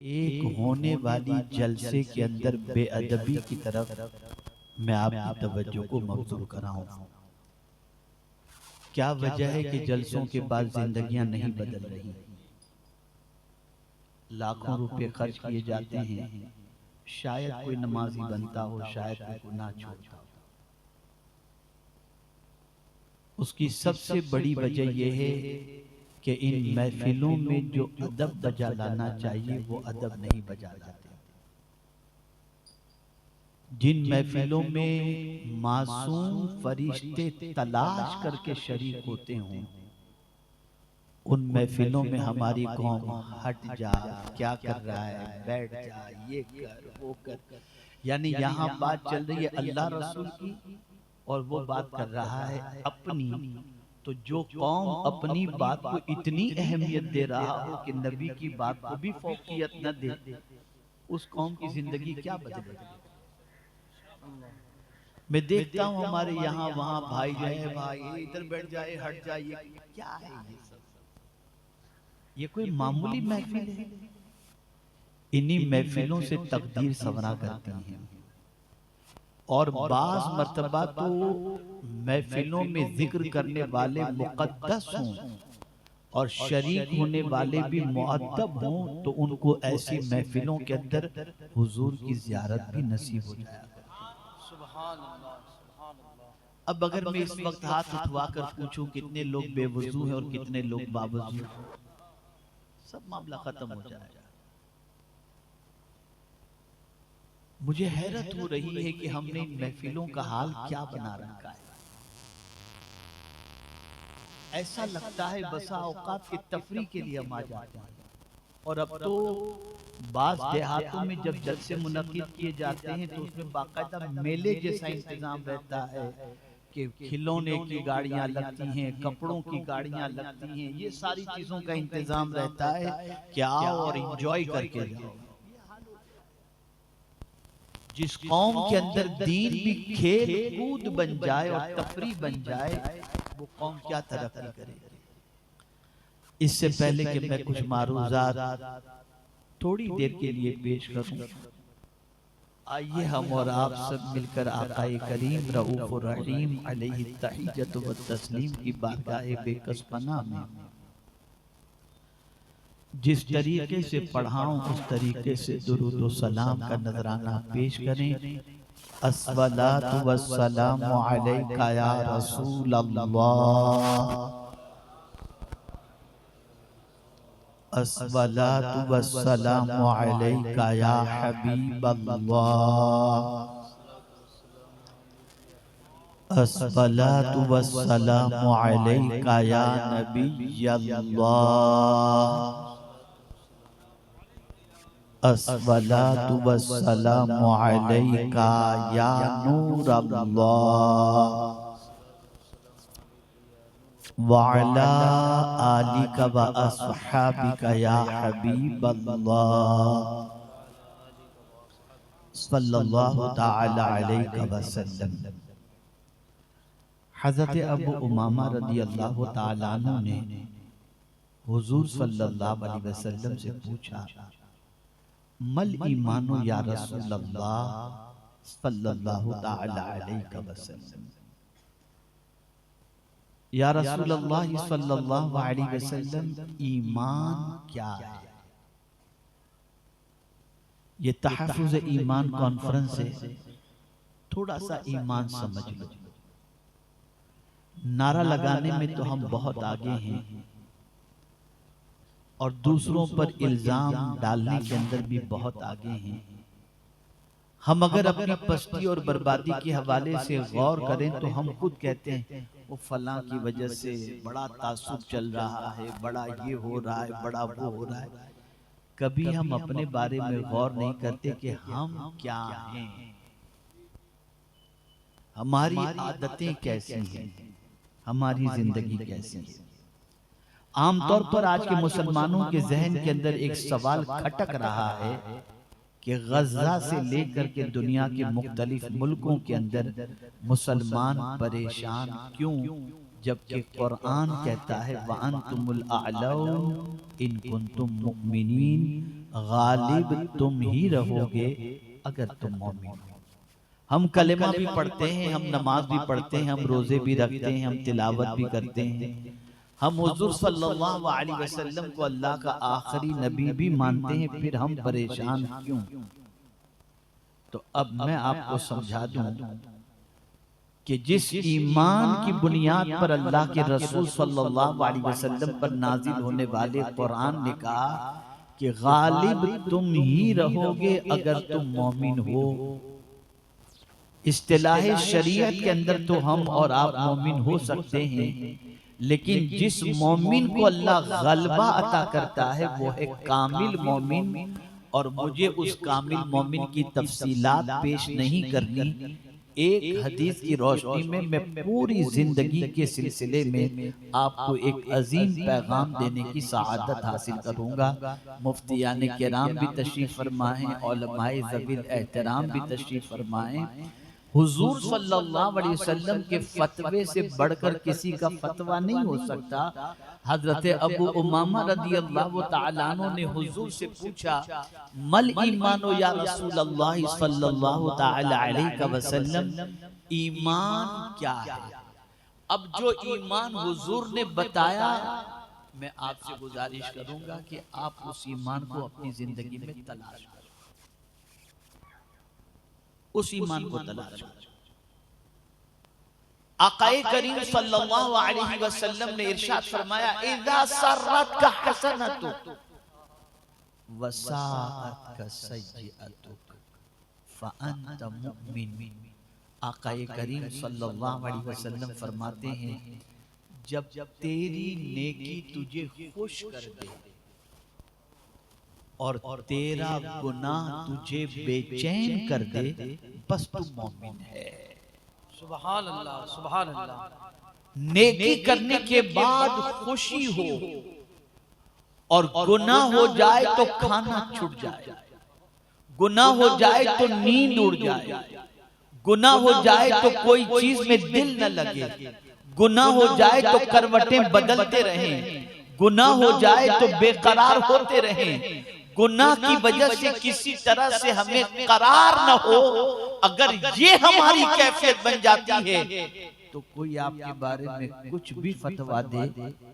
एक होने वाली जलसे के अंदर बेअदबी की तरफ मैं आपकी तवज्जो को मबजूल कराऊं। क्या वजह है कि जलसों के बाद जिंदगियां नहीं बदल रही। लाखों रुपए खर्च किए जाते हैं, शायद कोई नमाजी बनता हो, शायद कोई गुनाह छोड़ता हो। उसकी सबसे बड़ी वजह यह है कि इन महफिलों में जो अदब बजा लाना चाहिए वो अदब नहीं बजा लाते। जिन महफिलों में मासूम फरिश्ते तलाश करके शरीक होते हों, उन महफिलों में हमारी कौम हट जा, क्या कर रहा है, बैठ जा, ये कर वो कर, यानी यहाँ बात चल रही है अल्लाह रसूल की और वो बात कर रहा है अपनी। तो जो कौम अपनी बात को इतनी अहमियत दे रहा हो कि नबी की बात को भी फौकियत न दे, उस कौम की जिंदगी क्या बदलेगी। मैं देखता हूँ हमारे यहाँ वहां भाई जो है, भाई इधर बैठ जाए, हट जाए, क्या है ये सब। ये कोई मामूली महफिल है। इन्हीं महफिलों से तकदीर संवरा करती हैं। और बाज मर्तबा तो महफिलों में जिक्र करने वाले मुकद्दस हों और शरीक होने वाले भी मुअद्दब हों, तो उनको ऐसी महफिलों के अंदर हुजूर की जियारत भी नसीब हो जाए। अब अगर मैं इस वक्त हाथ उठवा कर पूछूं कितने लोग बेवजू हैं और कितने लोग बावजू, सब मामला खत्म हो जाएगा। मुझे हैरत हो रही है कि हमने इन महफिलों का हाल क्या बना रखा है। ऐसा लगता है बसा औकात के तफरी के लिए हम आ जाते हैं। और अब तो बाज देहातों में जब जलसे मुनक्किद किए जाते हैं तो उसमें बाकायदा मेले जैसा इंतजाम रहता है कि खिलौने की गाड़ियां लगती हैं, कपड़ों की गाड़ियां लगती हैं, ये सारी चीजों का इंतजाम रहता है कि आओ और एंजॉय करके जाओ। जिस कौम के अंदर दीन भी खेल कूद बन जाए और तफरी बन जाए, वो कौम क्या तरक्की करेगी। इससे पहले कि मैं कुछ मारूजात थोड़ी देर के लिए पेश करूं, आइए हम और आप सब मिलकर आकाए करीम रऊफ और रहीम अलैहि तहियत व तस्लीम की बारगाह बेकस पनाह में जिस तरीके से पढ़ाऊं उस तरीके से दुरूद व सलाम का नजराना पेश करें। अस्सलातु वस्सलामु अलैका या रसूल अल्लाह, अस्सलातु वस्सलामु अलैका या हबीब अल्लाह, अस्सलातु वस्सलामु अलैका या नबी अल्लाह, अस्सलातु वस्सलामु अलैका या नूर अल्लाह, वअला आलिका व अस्हाबिका या हबीब अल्लाह, सल्लल्लाहु तआला अलैहि वसल्लम। हज़रत अबू उमामा रदी अल्लाह तआला अन्हु ने हुजूर सल्लल्लाहु अलैहि वसल्लम से पूछा, मल ईमानो या रसूल अल्लाह सल्लल्लाहु तआला अलैहि वसल्लम। या रसूल अल्लाह सल्लल्लाहु अलैहि वसल्लम, ईमान क्या है। ये तहफ़्फ़ुज़ ईमान कॉन्फ्रेंस है, थोड़ा सा ईमान समझ लो। नारा लगाने में तो हम बहुत आगे हैं और दूसरों पर इल्जाम डालने के अंदर भी बहुत आगे हैं। हम अगर अपनी पस्ती और बर्बादी के हवाले से गौर करें तो हम खुद कहते हैं वो फलां की वजह से बड़ा तासुब चल रहा है, बड़ा ये हो रहा है, बड़ा वो हो रहा है। कभी हम अपने बारे में गौर नहीं करते कि हम क्या हैं, हमारी आदतें कैसी हैं, हमारी जिंदगी कैसी है। आमतौर पर आज के मुसलमानों के जहन के अंदर एक सवाल खटक रहा है कि गज़ा से लेकर के दुनिया के मुख्तलिफ मुल्कों के अंदर मुसलमान परेशान क्यों, जबकि कुरान कहता है वअन्तुमुल अअलौन इन कुंतुम मुमिनीन, गालिब तुम ही रहोगे अगर तुम मोमिन हो। हम कलेमा भी पढ़ते हैं, हम नमाज भी पढ़ते हैं, हम रोजे भी रखते हैं, हम तिलावत भी करते हैं, हम हुजूर सल्लल्लाहु अलैहि वसल्लम को अल्लाह का आखिरी नबी भी मानते हैं, फिर हम परेशान क्यों? तो अब मैं आपको समझा दूं कि जिस ईमान की बुनियाद पर अल्लाह के रसूल सल्लल्लाहु अलैहि वसल्लम पर नाजिल होने वाले कुरान ने कहा कि गालिब तुम ही रहोगे अगर तुम मोमिन हो। इस्तिलाह शरीयत के अंदर तो हम और आप मोमिन हो सकते हैं, लेकिन जिस मोमिन को अल्लाह गलबा अता करता है वो है कामिल मोमिन। और मुझे उस कामिल मोमिन की तफसीलात पेश नहीं करनी। एक हदीस की रोशनी में मैं पूरी जिंदगी के सिलसिले में आपको एक अजीम पैगाम देने की सआदत हासिल करूंगा। मुफ्तियान किराम भी तशरीफ फरमाएं, उलमाए ज़वील एहतराम भी तशरीफ फरमाएं। हुजूर सल्लल्लाहु अलैहि वसल्लम के फतवे से बढ़कर किसी का फतवा नहीं हो सकता। हजरत अबू उमामा रदियल्लाहु ताला अन्हु ने हुजूर से पूछा, मल ईमानो या रसूल अल्लाह सल्लल्लाहु ताला अलैहि वसल्लम, ईमान क्या है? अब जो ईमान हुजूर ने बताया, मैं आपसे गुजारिश करूंगा कि आप उस ईमान को अपनी जिंदगी में तलाश करें, उस ईमान को तलाश करें। आकाए करीम सल्लल्लाहु अलैहि वसल्लम ने इरशाद फरमाया, इज़ा सर्रतका हसनतुक वसाअतका सय्यअतुक फअंत मुमिन। आकाए करीम सल्लल्लाहु अलैहि वसल्लम फरमाते हैं, जब तेरी नेकी तुझे खुश कर दे और तेरा गुनाह तुझे बेचैन कर दे, बस तू मोमिन है। सुभान अल्लाह, सुभान अल्लाह। नेकी करने के बाद खुशी हो और गुनाह हो जाए तो खाना छूट जाए, गुनाह हो जाए तो नींद उड़ जाए, गुनाह हो जाए तो कोई चीज में दिल न लगे, गुनाह हो जाए तो करवटें बदलते रहें, गुनाह हो जाए तो बेकरार होते रहें, गुनाह की वजह से किसी तरह से हमें करार न हो। अगर ये हमारी कैफियत बन जाती है तो कोई आपके बारे में कुछ भी फतवा दे,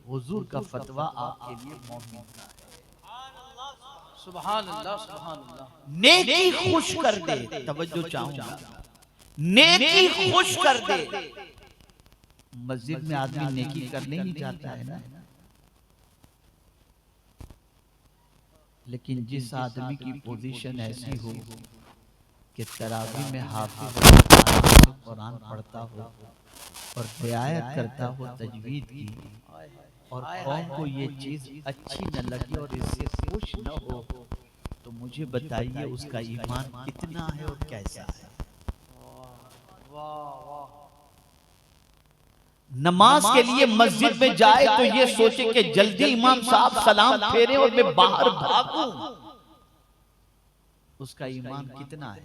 हुजूर का फतवा आपके लिए मोमिन का है। सुभान अल्लाह, सुभान अल्लाह। नेकी खुश कर दे, तवज्जो चाहूंगा, नेकी खुश कर दे। मस्जिद में आदमी नेकी करने ही जाता है ना, लेकिन जिस आदमी की पोजीशन ऐसी हो कि तरावी में हाफिज कुरान पढ़ता हो और रियायत करता हो तजवीद की, और कौम को ये चीज अच्छी न लगे और इससे खुश न हो, तो मुझे बताइए उसका ईमान कितना है और कैसा है। नमाज के लिए मस्जिद में जाए तो ये सोचे कि जल्दी इमाम साहब सलाम फेरे और मैं बाहर भागूं, उसका ईमान कितना है।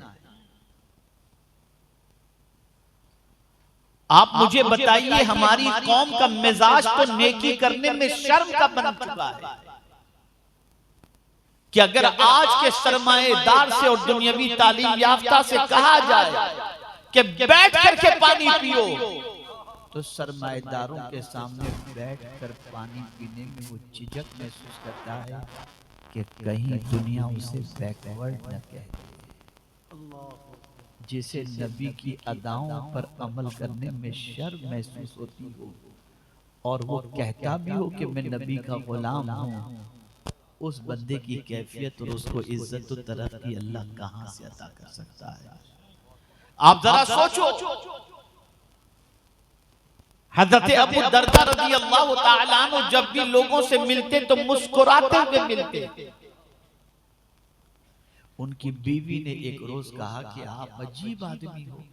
आप मुझे बताइए, हमारी कौम का मिजाज तो नेकी करने में शर्म का बन चुका है कि अगर आज के सरमाएदार से और दुनियावी तालीम याफ्ता से कहा जाए कि बैठ करके पानी पियो, तो सरमाएदारों के सामने बैठकर पानी पीने में वो झिझक महसूस करता है कि कहीं दुनिया उसे बैकवर्ड न कहे। जिसे नबी की अदाओं पर अमल करने में शर्म महसूस होती हो और वो कहता भी हो कि मैं नबी का गुलाम हूँ, उस बंदे की कैफियत और उसको इज्जत और तरक्की अल्लाह कहाँ से अता कर सकता है। आप जरा सोचो, हज़रत अबू दरदा रज़ियल्लाहु ताला अन्हु जब भी लोगों से मिलते तो मुस्कुराते हुए मिलते। उनकी बीवी ने एक रोज कहा कि आप अजीब आदमी हो,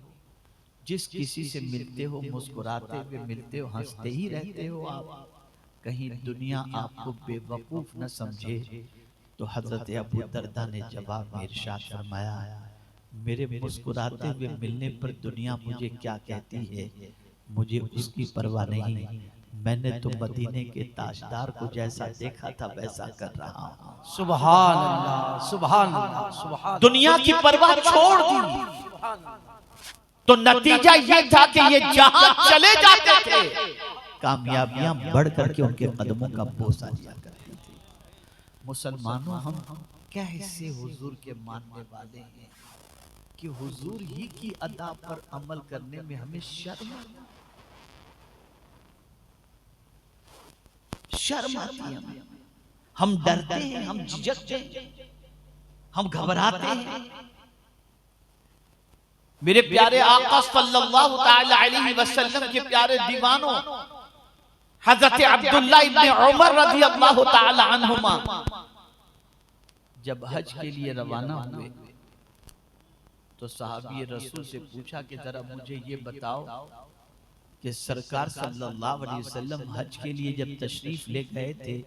जिस किसी से मिलते हो मुस्कुराते हुए मिलते हो, हंसते ही रहते हो आप, कहीं दुनिया आपको बेवकूफ न समझे। तो हजरत अबू दरदा ने जवाब में इरशाद फरमाया, मेरे मुस्कुराते हुए मिलने पर दुनिया मुझे क्या कहती है मुझे उसकी परवाह नहीं, मैंने तो मदीने के ताजदार को जैसा देखा था वैसा कर रहा हूं। सुभान अल्लाह, सुभान अल्लाह, सुभान। दुनिया की परवाह छोड़ दी तो नतीजा ये था कि ये जहां चले जाते थे कामयाबियां बढ़ करके उनके कदमों का बोसा लिया करती थी। मुसलमानों, हम कैसे हुजूर के मानने वाले हैं कि हुजूर ही की अदा पर अमल करने में हमें शर्म आती है। हम डरते हैं, हम झिझकते हैं, हम घबराते हैं। मेरे प्यारे आका सल्लल्लाहु ताला अलैहि वसल्लम के प्यारे दीवानों, हजरत अब्दुल्लाह इब्न उमर रज़ी अल्लाह ताला अन्हुमा जब हज के लिए रवाना हुए तो सहाबी रसूल से पूछा कि जरा मुझे ये बताओ कि सरकार सल्लल्लाहु अलैहि वसल्लम हज के लिए जब तशरीफ ले गए थे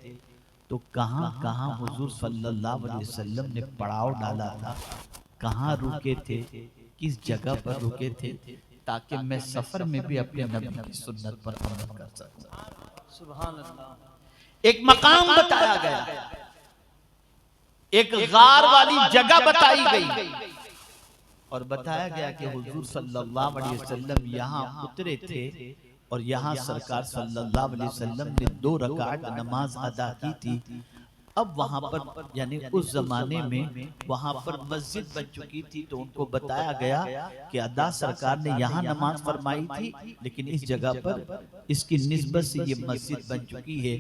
तो कहां कहां हुजूर सल्लल्लाहु अलैहि वसल्लम ने पड़ाव डाला था, कहां रुके थे, किस जगह पर रुके थे, ताकि मैं सफर में भी अपने नबी की सुन्नत पर अमल कर सकूं। सुभान अल्लाह। एक मकाम बताया गया, एक गार वाली जगह बताई गई और बताया गया कि हुजूर सल्लल्लाहु अलैहि वसल्लम यहाँ उतरे थे और यहाँ सरकार सल्लल्लाहु अलैहि वसल्लम ने 2 रकात नमाज अदा की थी। अब वहाँ पर यानी उस जमाने में वहाँ पर मस्जिद बन चुकी थी, तो उनको बताया गया कि अदा सरकार ने यहाँ नमाज फरमाई थी, लेकिन इस जगह पर इसकी निस्बत से ये मस्जिद बन चुकी है।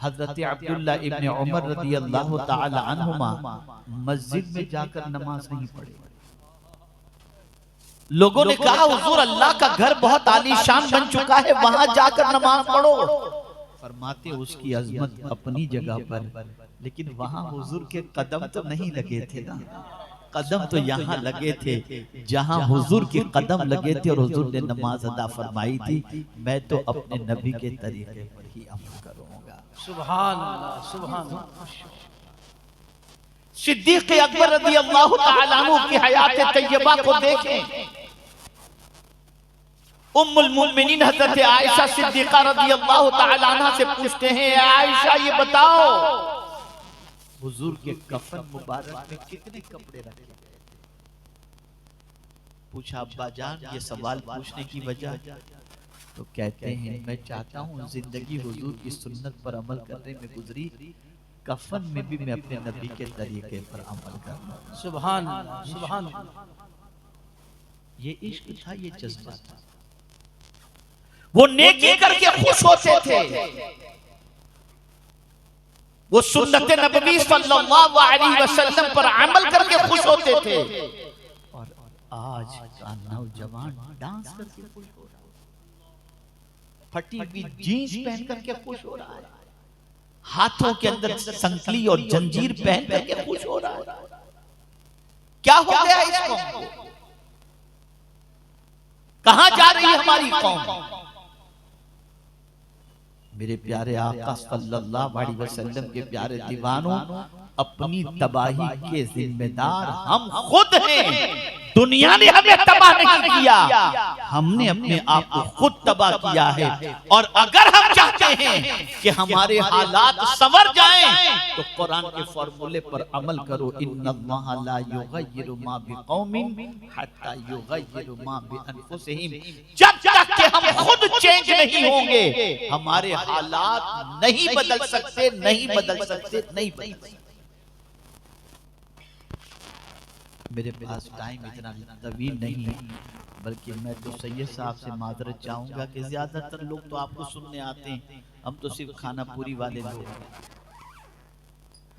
हजरत अब्दुल्ला इब्न उमर रज़ी अल्लाह ताला अन्हुमा मस्जिद में जाकर नमाज नहीं पढ़े। लोगों ने कहा हुजूर अल्लाह का घर बहुत आलीशान बन चुका है, वहां जाकर नमाज पढ़ो। फरमाते उसकी अजमत अपनी जगह पर, लेकिन वहां हुजूर के कदम तो नहीं लगे थे ना, कदम तो यहाँ लगे थे जहां हुजूर के कदम लगे थे और हुजूर ने नमाज अदा फरमाई थी। मैं तो अपने नबी के तरीके पर ही अमल करूंगा। सुभान अल्लाह, सुभान अल्लाह। सिद्दीक़ अकबर रज़ी अल्लाह ताला अन्हु की हयात तैयबा को देखें। उम्मुल मोमिनीन हज़रत आयशा सिद्दीक़ा रज़ी अल्लाह ताला अन्हा से पूछते हैं, आयशा ये बताओ हुजूर के कफन मुबारक में कितने कपड़े रखे गए थे? पूछा अब्बा जान ये सवाल पूछने की वजह, तो कहते हैं मैं चाहता हूँ जिंदगी हुजूर की सुन्नत पर अमल करने में गुजरी, कफन में भी मैं अपने नबी के तरीके पर अमल करना। सुभान अल्लाह, सुभान अल्लाह। ये इश्क था, ये जज्बा था। वो नेकी करके खुश होते थे, वो सुन्नत नबवी सल्लल्लाहु अलैहि वसल्लम पर अमल करके खुश होते थे। और आज का नौजवान डांस करके खुश हो रहा है, फटी हुई जीन्स पहन करके खुश हो रहा है, हाथों के अंदर संकली और जंजीर पहन करके खुश हो रहा है। क्या हो गया इस कौम को? कहां जा रही है हमारी कौम? मेरे प्यारे आका सल्लल्लाहु अलैहि वसल्लम के प्यारे दीवानों, अपनी तबाही के जिम्मेदार हम खुद हैं। दुनिया ने हमें तबाह नहीं किया, हमने अपने आप को खुद तबाह किया है। और अगर हम चाहते हैं कि हमारे हालात संवर जाएं, तो कुरान के फॉर्मूले पर अमल करो, इन्नल्लाहा ला युगय्यिरु मा बिकौमिन हत्ता युगय्यिरु मा बिअनफुसिहिम। जब तक कि हम खुद चेंज नहीं होंगे, हमारे हालात नहीं बदल सकते, नहीं बदल सकते, नहीं बदल सकते। मेरे पास टाइम इतना तवील नहीं है, बल्कि मैं तो सैयद साहब से माजरत चाहूंगा कि ज्यादातर लोग तो आपको सुनने आते हैं, हम तो सिर्फ खाना पूरी वाले लोग हैं।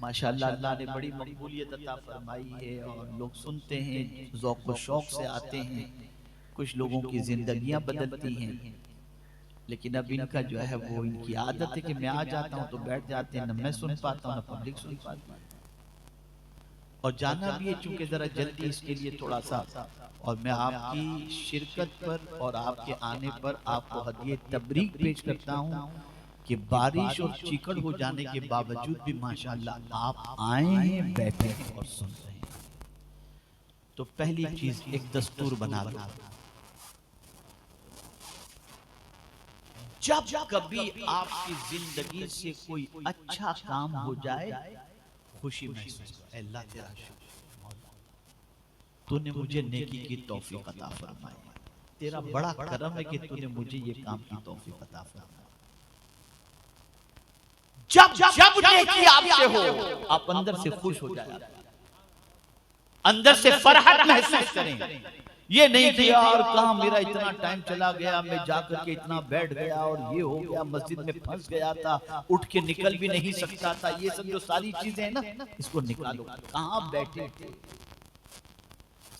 माशाअल्लाह अल्लाह ने बड़ी मकबूलियत अता फरमाई है और लोग सुनते हैं, ज़ौक़ व शौक़ से आते हैं। कुछ लोगों की जिंदगियां बदलती हैं, लेकिन अब इनका जो है वो इनकी आदत है कि मैं आ जाता हूँ तो बैठ जाते हैं, न मैं सुन पाता हूँ न पब्लिक सुन पाती है। और जाना भी है चूंकि जरा जल्दी, इसके लिए थोड़ा सा, और मैं आपकी शिरकत पर और आपके आने पर आपको हदिये तबरीक पेश करता हूँ कि बारिश और चिकड़ हो जाने के बावजूद भी माशाअल्लाह आप आए हैं, बैठे हैं और सुन रहे हैं। तो पहली चीज एक दस्तूर बना लो, जब कभी आपकी जिंदगी से कोई अच्छा काम हो जाए, खुशी महसूस करो, अल्लाह तेरा शुक्र, तूने मुझे नेकी की तौफीक अता फरमाई, तेरा बड़ा करम है कि तूने मुझे ये काम की तौफीक अता फरमाई। जब जब नेकी आपसे हो, आप अंदर से खुश हो जाए, अंदर से फरहत महसूस करें। ये नहीं कि यार कहाँ मेरा इतना टाइम चला गया, मैं जाकर के इतना बैठ गया और ये हो गया, मस्जिद में फंस गया था, उठ के निकल भी नहीं सकता था। ये सब जो सारी चीजें हैं ना, इसको निकालो। कहाँ बैठे थे?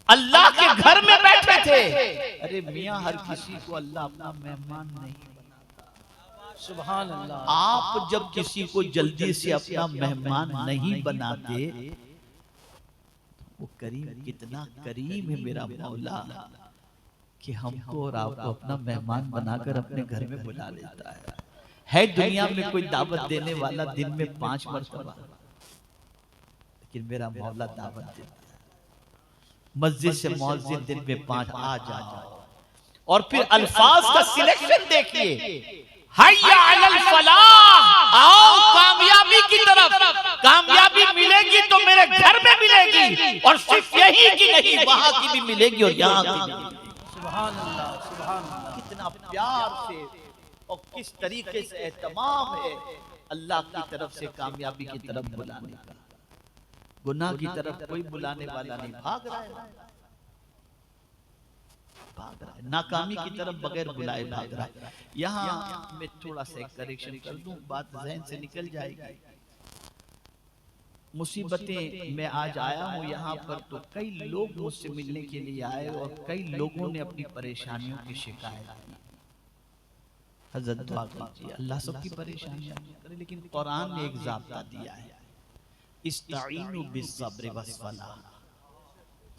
अल्लाह के घर में बैठे थे। अरे मियाँ, हर किसी को अल्लाह अपना मेहमान नहीं बनाता। सुभान अल्लाह। आप जब किसी को जल्दी से अपना मेहमान नहीं बनाते, वो करीम, कितना करीम है मेरा मौला कि हमको और आपको अपना मेहमान बनाकर अपने घर में बुला लेता है दुनिया में कोई दावत देने वाला दिन में 5 मरतबा, लेकिन मेरा मौला दावत देता है। मस्जिद से मौजिन दिन में 5 आ जाओ। और फिर अल्फाज का सिलेक्शन देखिए, हय्या अलल फलाह, आओ कामयाबी की तरफ। कामयाबी मिलेगी तो मेरे घर में मिलेगी, और सिर्फ यही की नहीं, वहां की भी मिलेगी और यहाँ की भी मिलेगी। सुभान अल्लाह, सुभान अल्लाह। कितना प्यार से और किस तरीके से एहतमाम है अल्लाह की तरफ से कामयाबी की तरफ बुलाने का। गुनाह की तरफ कोई बुलाने वाला नहीं, भाग रहा है, भाग रहा है। नाकामी की तरफ बगैर बुलाए भाग रहा है। यहाँ मैं थोड़ा सा करेक्शन कर दूं, बात ज़हन से निकल जाएगी। मुसीबतें, मैं आज आया हूँ यहाँ पर तो कई लोग मुझसे मिलने के लिए आए और कई लोगों ने अपनी परेशानियों की शिकायत की। हज़रत दुआ कीजिए अल्लाह सबकी परेशानियां करे, लेकिन कुरान ने एक ज़ाब्ता दिया है, इस्ताईनु बिस्सब्र वस्सलाह,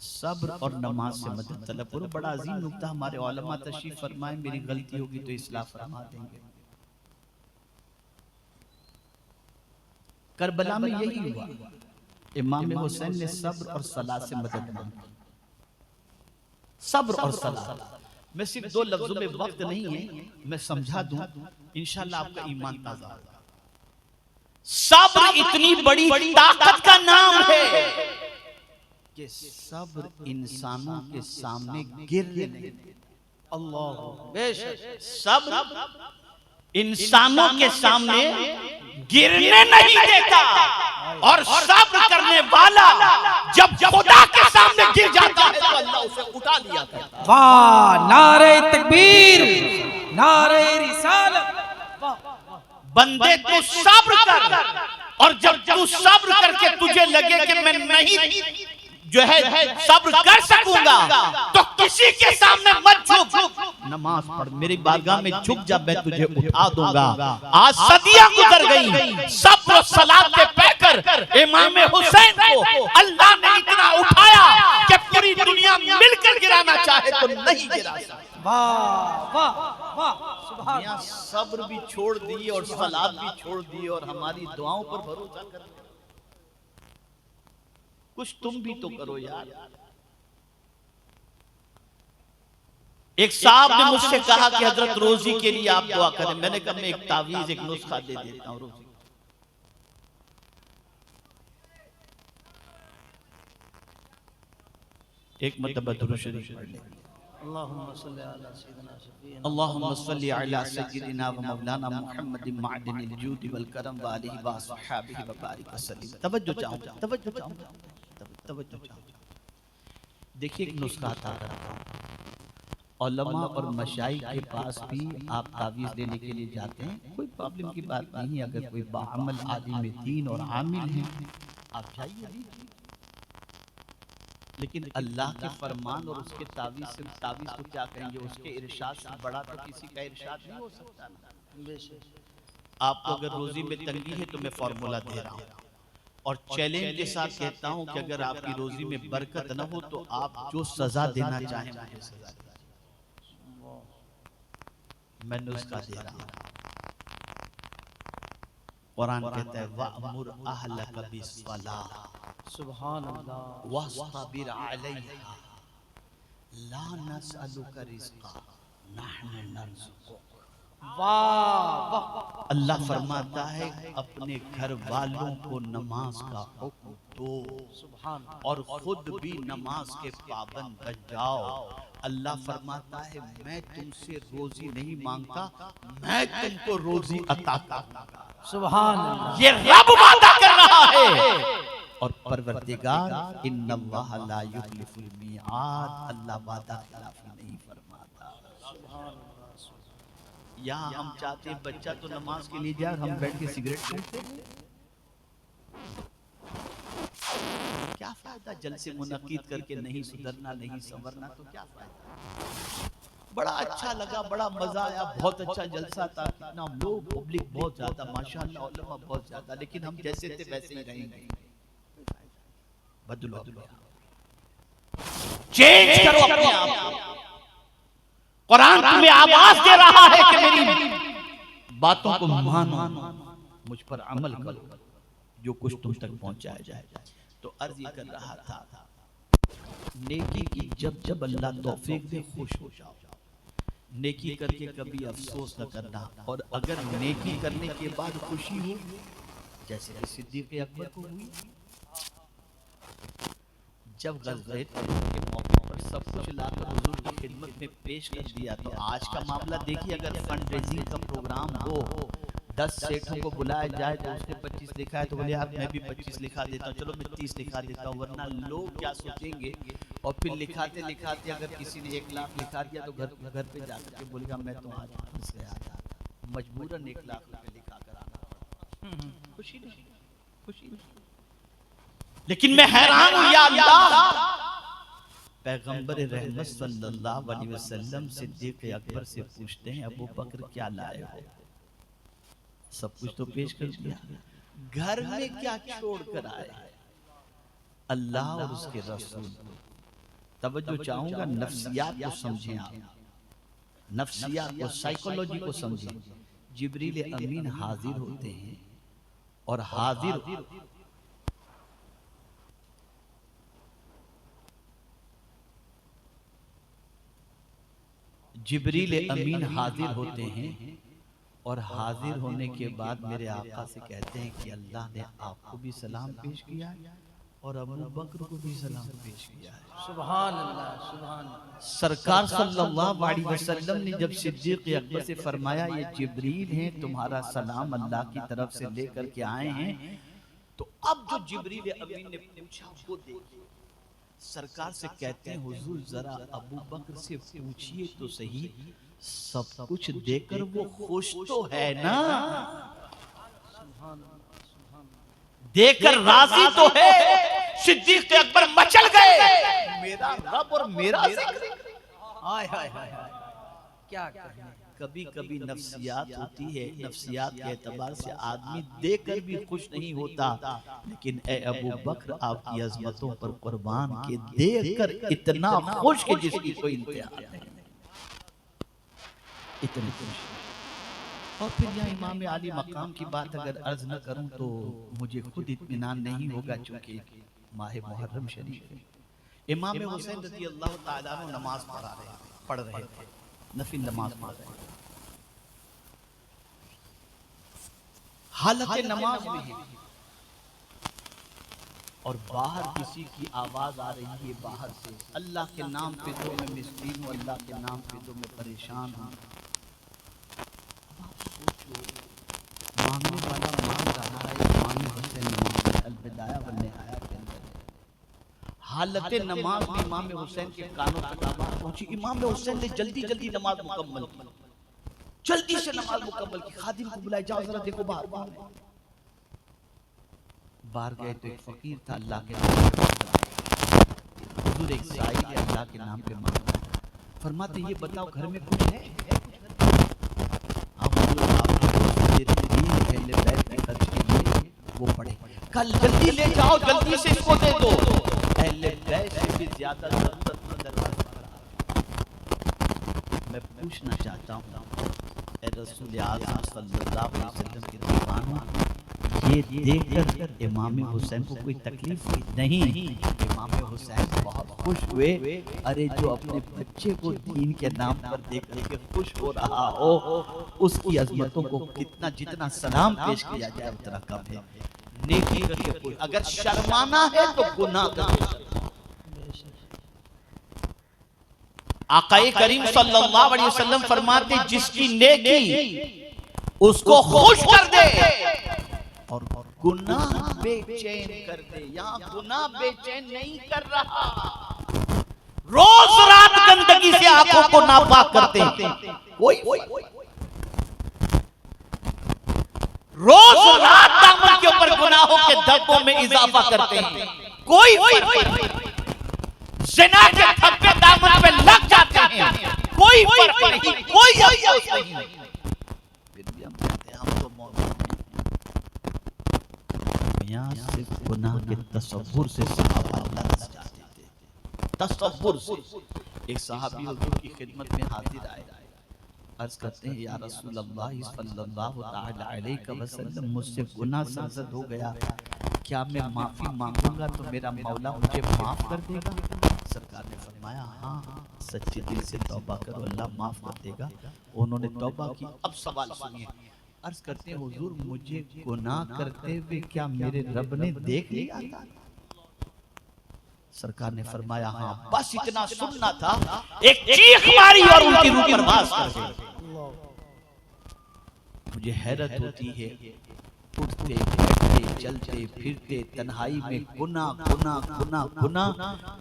सब्र और नमाज से मदद तलब करो। बड़ा अजीम नुक्ता हमारे उलमा तशरीफ फरमाए, मेरी गलती होगी तो इस्लाह फरमा देंगे। करबला में यही हुआ, इमाम हुसैन ने सब्र और सलाह से मदद मांगी। सब्र और सलाह, मैं सिर्फ 2 लफ्जों में वक्त नहीं है, मैं समझा दूं, इंशाल्लाह आपका ईमान ताजा होगा। सब्र इतनी बड़ी ताकत का नाम है कि सब्र इंसानों के सामने गिरने नहीं देता। अल्लाह बेशक, सब्र इंसानों के सामने गिरने नहीं देता, और सब्र करने वाला जब खुदा के सामने गिर जाता है तो अल्लाह उसे उठा लिया करता है। वाह, नारे तकबीर, नारे रिसालत। बंदे तू सब्र कर, और जब तू सब्र करके तुझे लगे कि मैं नहीं जो है सब्र कर सकूंगा, तो किसी के सामने मत झुक, नमाज पढ़, मेरी बारगाह में झुक जा, मैं तुझे उठा दूंगा। आज सदियां गुजर गई, सब्र और सलात के पैकर इमाम हुसैन को अल्लाह ने इतना उठाया कि पूरी दुनिया मिलकर गिराना चाहे तो नहीं गिरा सकती। वाह वाह वाह, सुभान दुनिया सब्र भी छोड़ दी और सलात भी छोड़ दी और हमारी दुआओं पर भरोसा कर। कुछ तुम भी तो करो यार। एक साहब ने मुझसे कहा कि हजरत रोजी के लिए आप दुआ करें। मैंने कहा मैं एक तावीज, एक नुस्खा दे देता हूं रोजी। एक मतलब दुरूद शरीफ पढ़ ले। अल्लाहुम्मा सल्ली अला सय्यिदिना व मौलाना मुहम्मदिन मअदनिल जूद वल करम व आलिहि व अस्हाबिहि व बारिक वसल्लम। तवज्जो चाहूंगा, तवज्जो चाहूंगा, तवज्जो चाहूंगा। देखिए एक नुस्खा आता है, उलमा और मशाइख के पास भी आप तावीज़ लेने के लिए जाते हैं, कोई प्रॉब्लम की बात नहीं है। अगर कोई बाअमल आदमी दीन और आमिल है, आप जाइए। लेकिन अल्लाह के फरमान और उसके तावीज़ से, तावीज़ को क्या कहेंगे, उसके इरशाद से बड़ा तो किसी का इरशाद नहीं हो सकता ना। आपको अगर रोजी में तंगी है तो मैं फॉर्मूला दे रहा हूँ और चैलेंज के साथ कहता हूँ कि अगर आपकी रोजी में बरकत न हो तो आप जो सजा देना चाहें मुझे सजा दें। मैं नुस्खा दे रहा हूँ। कुरान कहता है वअमुर अहलक बिस्सलाह, सुभान अल्लाह, वस्तबिर अलैहा, ला नसअलुका रिज़्क़ा नहनु नरज़ुकुक वाह वाह अल्लाह फरमाता है अपने घर वालों को नमाज का हुक्म दो सुभान और खुद भी नमाज के पाबंद बन जाओ। अल्लाह फरमाता है मैं तुमसे रोजी नहीं मांगता, मैं तुमको रोजी अता करूंगा। सुभान अल्लाह। ये रब वादा कर रहा है और परवरदिगार इन्नल्लाह ला युखलिफुल मिआद, अल्लाह वादा खिलाफी नहीं फरमाता। यहाँ हम चाहते हैं बच्चा तो नमाज के लिए जाए, हम बैठ के सिगरेट पीते हैं। क्या फायदा जलसे मुनक्किद करके नहीं सुधरना नहीं संवरना, तो क्या फायदा। बड़ा अच्छा लगा, बड़ा मजा आया, बहुत अच्छा जलसा था, कितना लोग पब्लिक बहुत ज्यादा माशाअल्लाह, उलमा बहुत ज्यादा, लेकिन हम जैसे थे वैसे ही रहेंगे। बदलो चेंज करो अपने आप को। कुरान तुम्हें आवाज दे रहा है कि मेरी बातों को मानो, मुझ पर अमल करो, जो कुछ तुम तक पहुंचाया जाए। तो अर्ज ये कर रहा था, नेकी की जब जब अल्लाह तौफीक दे खुश हो जाओ, नेकी करके कभी अफसोस न करना। और अगर नेकी करने के बाद खुशी हो, जैसे कि सिद्दीक़ अकबर को हुई, जब गज़वे तबूक के मौके पर सब कुछ लाकर हुजूर की खिदमत में पेश कर दिया, तो आज का मामला देखिए, अगर फंड रेजिंग का प्रोग्राम हो, 10 सेठों को बुलाया जाए तो उसने 25 लिखा है, तो बोले यार मैं भी 25 लिखा देता हूँ, चलो मैं 30 लिखा देता हूँ, वरना लोग क्या सोचेंगे। और फिर लिखाते लिखाते अगर किसी ने 1 लाख लिखा दिया तो घर पे जाकर के बोलेगा मैं तो आज फंस गया था, मजबूरन 1 लाख रुपए लिखा कर आना। खुशी नहीं, खुशी नहीं। लेकिन मैं हैरान हूं या अल्लाह, पैगंबर रहमत सल्लल्लाहु अलैहि वसल्लम सिद्दीक़ अकबर से पूछते हैं अबू बकर क्या लाए हो? सब कुछ तो पेश कर दिया, घर में क्या छोड़ कर आए? अल्लाह और उसके रसूल। तवज्जो चाहूंगा, नफ्सियात को समझें आप, नफ्सियात को, साइकोलॉजी को समझें। जिब्रील अमीन हाजिर होते हैं और हाजिर जिब्रील अमीन हाजिर होते हैं और हाजिर होने के बाद मेरे आका से कहते हैं कि अल्लाह ने आपको भी सलाम पेश किया है और अबू बकर को भी सलाम पेश किया है। सुभान अल्लाह, सुभान अल्लाह। सरकार सल्लल्लाहु अलैहि वसल्लम ने जब सिद्दीक़ अकबर से फरमाया ये जिब्रील हैं, तुम्हारा सलाम अल्लाह की तरफ से लेकर के आए हैं, तो अब जो जिब्रील अमीन ने पूछा वो देखिए। सरकार से कहते हैं हुजूर जरा अबू बकर से पूछिए तो सही, सब कुछ देकर वो खुश तो है ना, देकर राजी तो है। सिद्दीक़ अकबर मचल गए, मेरा रब और मेरा जिक्र। हाय हाय हाय हाय, क्या कहने। कभी कभी नफ्सियात होती है, नफ्सियात के एतबार से आदमी देकर भी खुश नहीं होता, लेकिन ए अबू बकर आपकी अजमतों पर कुर्बान के देखकर इतना खुश कि जिसकी कोई इंतहा नहीं, इतनी खुश। और फिर यहाँ इमाम आली मकाम की बात अगर अर्ज न करूं तो मुझे खुद इत्मीनान नहीं होगा, चूंकि माह मुहर्रम शरीफ है। इमाम हुसैन रज़ी अल्लाह ताला अन्हु नमाज पढ़ रहे थे, नफिल नमाज पढ़ रहे थे, हालत नमाज में है और बाहर किसी की आवाज आ रही है बाहर से, अल्लाह के नाम पे तो मैं मिस्कीन हूँ, अल्लाह के नाम पे तो मैं परेशान हूँ। मांगने वाला मांग रहा है, इमाम हुसैन नमाज अलविदाया बनने आया के अंदर हालत नमाज में इमाम हुसैन के कानों तक आवाज पहुंची। इमाम हुसैन ने जल्दी जल्दी नमाज मुकम्मल की, जल्दी से नमाज मुकम्मल की, खादिम को बुलाया जाओ जरा देखो बाहर। बाहर गए तो एक फकीर था, अल्लाह के नाम पे हुजूर एक साई है, अल्लाह के नाम पे मांग रहा है। फरमाते ये बताओ घर में कुछ है? वो पढ़े, कल जल्दी ले जाओ, जल्दी से इसको दे दो। अहले बैत से भी ज्यादा जरूरत मैं पूछना चाहता हूँ ए रसूल आज़म सल्लल्लाहु अलैहि वसल्लम के दीवानों, ये देखकर इमाम हुसैन को कोई तकलीफ हुई? नहीं, इमाम हुसैन बहुत खुश हुए। अरे जो अपने बच्चे को दीन के नाम पर देख के खुश हो रहा हो, उसकी अजमतों को कितना जितना सलाम पेश किया जाए उतना कम है। नेकी करके कोई अगर शर्माना है तो गुनाह करो। आकाए करीम सल्लल्लाहु अलैहि वसल्लम फरमाते जिसकी नेकी उसको खुश कर दे और गुनाह बेचैन कर दे। यहाँ गुनाह बेचैन नहीं कर रहा, रोज रात गंदगी से आंखों को नापाक करते हैं। कोई रोज रात दामन के ऊपर गुनाहों के धब्बों में इजाफा करते हैं। कोई ज़िना के धब्बे दामन पे लग जाते हैं, कोई फर्क नहीं, कोई अफसोस नहीं। फिर भी हम कहते हैं हम तो मौजूद हैं। यहाँ सिर्फ गुनाह के तसव्वुर से सहाबा लरज़ जाते थे, तसव्वुर से। एक सहाबी हुजूर की खिदमत में हाजिर आए, अर्ज करते हैं या रसूल अल्लाह सल्लल्लाहु तआला अलैहि वसल्लम मुझसे गुनाह सरज़द हो गया, क्या मैं माफी मांगूंगा तो मेरा मौला मुझे माफ कर देगा? सरकार ने फरमाया हाँ, सच्चे दिल से तौबा करो, अल्लाह माफ कर देगा। उन्होंने तौबा की। अब सवाल सुनिए, अर्ज करते हैं हुजूर मुझे गुनाह करते हुए क्या मेरे रब ने देख लिया था? सरकार ने फरमाया हाँ, बस इतना सुनना था। एक चीख मारी और उनकी रूह परवास कर गई। मुझे हैरत होती है, उठते बैठते चलते फिरते तन्हाई में गुनाह गुनाह गुनाह गुनाह,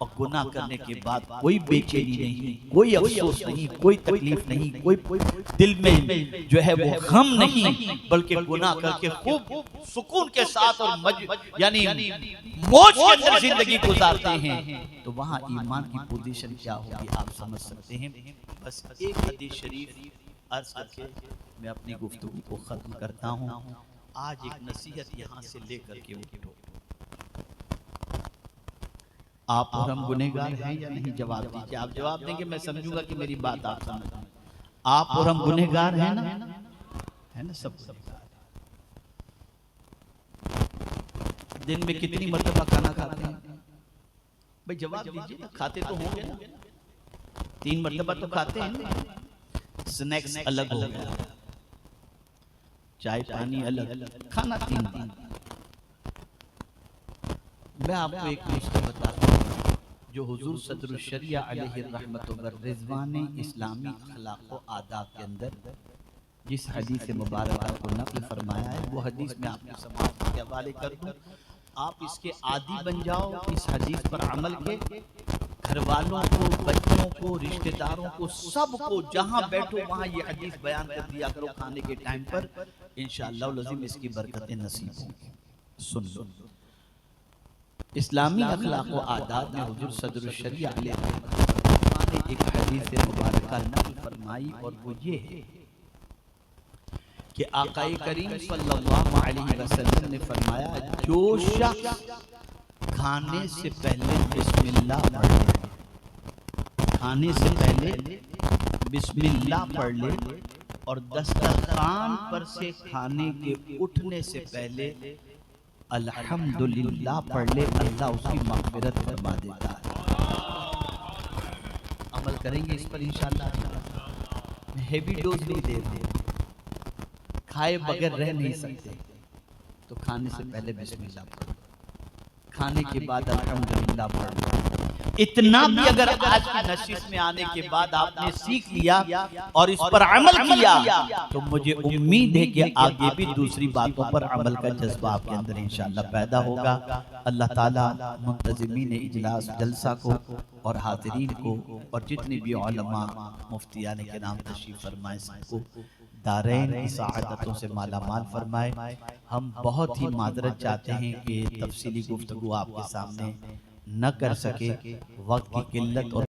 और गुनाह करने के बाद कोई बेचैनी नहीं, कोई अफसोस नहीं, कोई तकलीफ नहीं, कोई दिल में जो है वो गम नहीं, बल्कि गुनाह करके खूब सुकून के साथ और यानी मौज के अंदर जिंदगी गुजारते हैं। तो वहाँ ईमान की पोजीशन क्या होगी आप समझ सकते हैं। बस एक हदीस शरीफ अर्ज करके मैं अपनी गुफ्तगू को खत्म करता हूँ। आज एक नसीहत यहाँ से लेकर के उठो। आप और हम गुनहगार हैं या नहीं, जवाब दीजिए। आप जवाब देंगे मैं समझूंगा कि मेरी बात आप समझ। आप और हम गुनहगार हैं ना, है ना, सब गुनहगार। दिन में कितनी मर्तबा खाना खाते हैं भाई? जवाब दीजिए ना, खाते तो होंगे ना, 3 मर्तबा तो खाते हैं ना। स्नैक्स अलग हो गया, चाय पानी अलग, खाना 3 दिन। मैं आपको एक नुस्खा बताता हूँ जो हुजूर सदरुल शरिया अलैहि रहमतुल्लाह व रिज़वान इस्लामी अखलाक व आदाब के अंदर जिस हदीस मुबारक को नक़ल फरमाया है, वो हदीस में आपको समाज के हवाले कर दूँ। आप इसके आदी बन जाओ, इस हदीस पर अमल के। घर वालों को, बच्चों को, रिश्तेदारों को, सबको जहाँ बैठो वहाँ ये हदीस बयान कर दिया करो खाने के टाइम पर। इंशाअल्लाह लज़ीम इसकी बरकतें नसीब होंगी। सुन लो, इस्लामी अखलाक व आदाब में हुजूर सदरुल शरिया अलैहि रहमतुल्लाह ने एक हदीस मुबारक नक़ल फरमाई, और वो ये है कि आकाए करीम सल्लल्लाहु अलैहि वसल्लम ने फरमाया, जो शख्स खाने से पहले बिस्मिल्लाह पढ़ ले, खाने से पहले बिस्मिल्लाह पढ़ ले, और दस्तरखान पर से खाने के उठने से पहले अल्हम्दुलिल्लाह पढ़ ले, अल्लाह उसकी मग़फ़िरत फरमा देता है। अमल करेंगे इस पर इंशाअल्लाह। हेवी डोज नहीं दे रहे, खाए बगैर रह नहीं सकते, तो खाने से पहले बिस्मिल्लाह पढ़ो, खाने के बाद अल्हम्दुलिल्लाह पढ़ो। इतना भी अगर आज की नशिश में आने के बाद आपने सीख लिया और इस पर अमल किया, तो मुझे उम्मीद है कि आगे भी दूसरी बातों पर अमल का जज्बा आपके अंदर इंशाअल्लाह पैदा होगा। अल्लाह ताला मुंतज़िमीन इजलास जलसा को और हाज़रीन को और जितने भी उलमा मुफ्तियान के नाम तशरीफ फरमाए सबको दारैन की सआदतों से मालामाल फरमाए। हम बहुत ही माजरत चाहते हैं कि तफसीली गुफ्तगू आपके सामने न कर सके, वक्त की किल्लत और